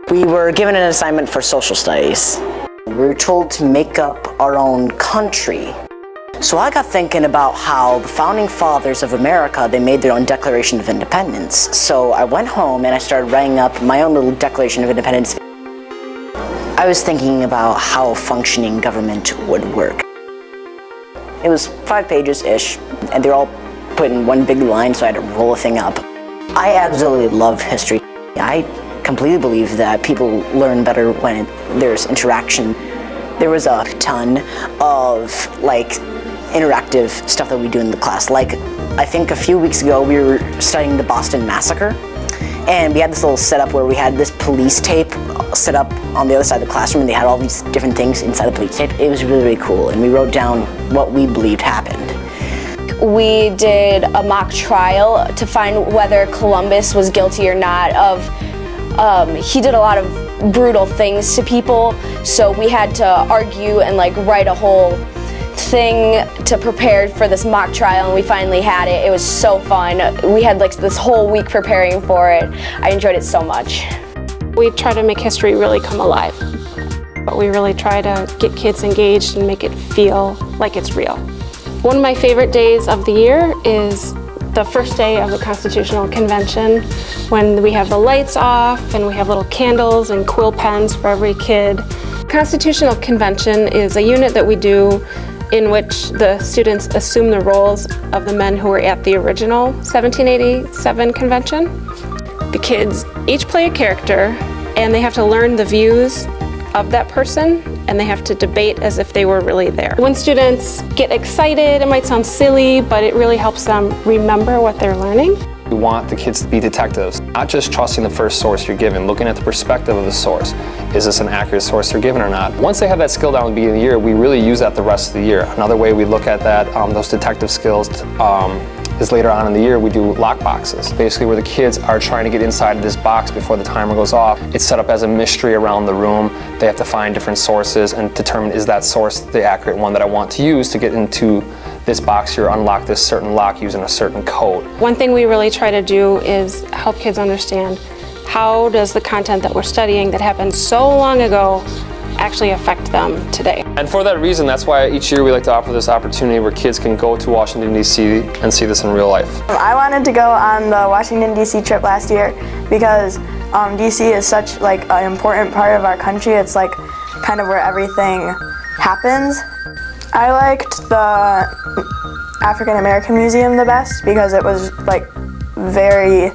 We were given an assignment for social studies. We were told to make up our own country. So I got thinking about how the founding fathers of America, they made their own Declaration of Independence. So I went home and I started writing up my own little Declaration of Independence. I was thinking about how functioning government would work. It was 5 pages-ish, and they're all put in one big line, so I had to roll the thing up. I absolutely love history. I completely believe that people learn better when there's interaction. There was a ton of interactive stuff that we do in the class. I think a few weeks ago we were studying the Boston Massacre, and we had this little setup where we had this police tape set up on the other side of the classroom, and they had all these different things inside the police tape. It was really, really cool, and we wrote down what we believed happened. We did a mock trial to find whether Columbus was guilty or not of, he did a lot of brutal things to people, so we had to argue and write a whole thing to prepare for this mock trial, and we finally had it. It was so fun. We had this whole week preparing for it. I enjoyed it so much. We try to make history really come alive, but we really try to get kids engaged and make it feel like it's real. One of my favorite days of the year is the first day of the Constitutional Convention, when we have the lights off and we have little candles and quill pens for every kid. Constitutional Convention is a unit that we do in which the students assume the roles of the men who were at the original 1787 convention. The kids each play a character, and they have to learn the views of that person, and they have to debate as if they were really there. When students get excited, it might sound silly, but it really helps them remember what they're learning. We want the kids to be detectives, not just trusting the first source you're given, looking at the perspective of the source. Is this an accurate source they're given or not? Once they have that skill down at the beginning of the year, we really use that the rest of the year. Another way we look at that, those detective skills, is later on in the year we do lock boxes. Basically where the kids are trying to get inside of this box before the timer goes off. It's set up as a mystery around the room. They have to find different sources and determine, is that source the accurate one that I want to use to get into this box here, unlock this certain lock using a certain code. One thing we really try to do is help kids understand, how does the content that we're studying that happened so long ago actually affect them today. And for that reason, that's why each year we like to offer this opportunity where kids can go to Washington, D.C. and see this in real life. I wanted to go on the Washington, D.C. trip last year because D.C. is such an important part of our country. It's kind of where everything happens. I liked the African American Museum the best because it was very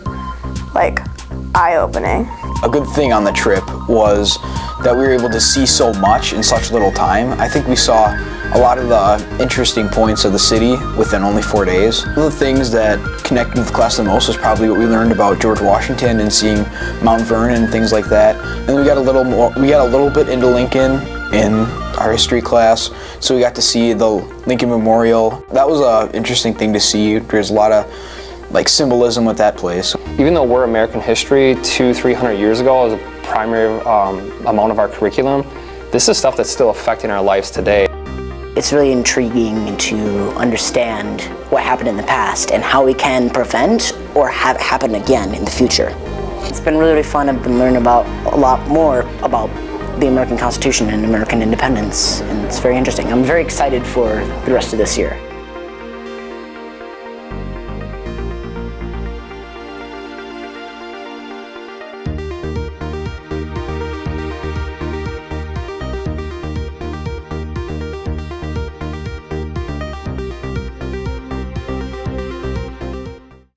eye-opening. A good thing on the trip was that we were able to see so much in such little time. I think we saw a lot of the interesting points of the city within only 4 days. One of the things that connected with the class the most was probably what we learned about George Washington and seeing Mount Vernon and things like that. And we got a little bit into Lincoln in our history class, so we got to see the Lincoln Memorial. That was an interesting thing to see. There's a lot of symbolism with that place. Even though we're American history 200-300 years ago as a primary amount of our curriculum, this is stuff that's still affecting our lives today. It's really intriguing to understand what happened in the past and how we can prevent or have it happen again in the future. It's been really, really fun. I've been learning about a lot more about the American Constitution and American independence, and it's very interesting. I'm very excited for the rest of this year.